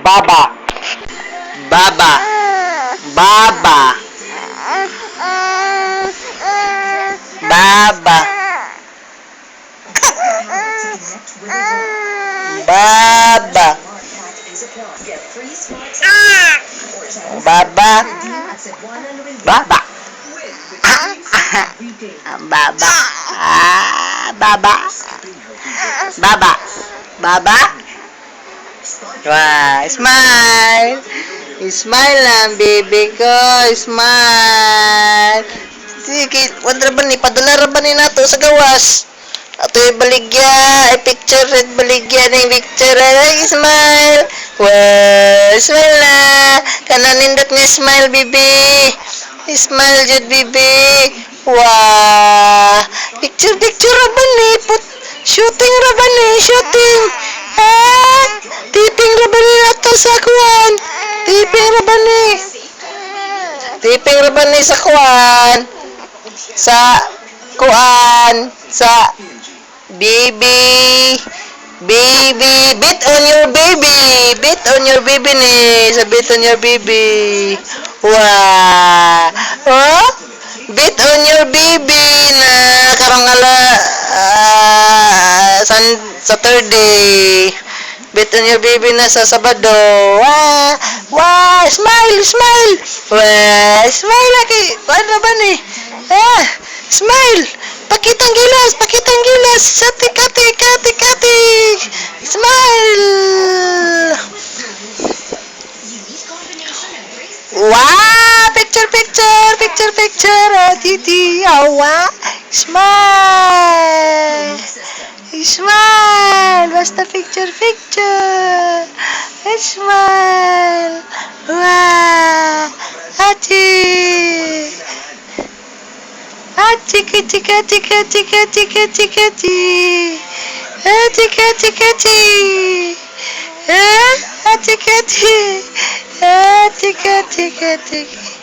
Baba. Baba. Baba. Baba. Baba. Baba. Baba. Baba. Baba. Baba. Baba. Wah, smile. Smile lang, baby ko. Smile. Sige, wala ba ni? Padala ba ni nato sa gawas? Ato baligya, picture red baligya ng picture. Ay, smile. Wah, smile na. Kananindot nga smile, baby. Smile jud, baby. Wah. Picture ra ba ni? Shooting ra ba ni? Shooting. Tiping ra ba ni nato sa kuwan? Tiping ra ba ni? Tiping ra ba ni sa kuwan? Sa kuwan? Sa baby. Baby. Beat on your baby. Beat on your baby ni. Sa beat on your baby. Wah. Oh? Beat on your baby na karong Saturday. Bet on your baby na sa Sabado. Wah! Wah! Smile! Smile! Wah! Smile lagi! Paano ba ni? Smile! Pakitang gilas! Pakitang gilas! Sati kati! Kati kati! Smile! Wah! Picture picture! Picture picture! Titi! Awa! Smile! Smile! Basta picture picture! Smile! Wah! Achi! Achi kichi kichi kichi kichi kichi kichi! Achi kichi kichi! Achi kichi! Achi kichi kichi!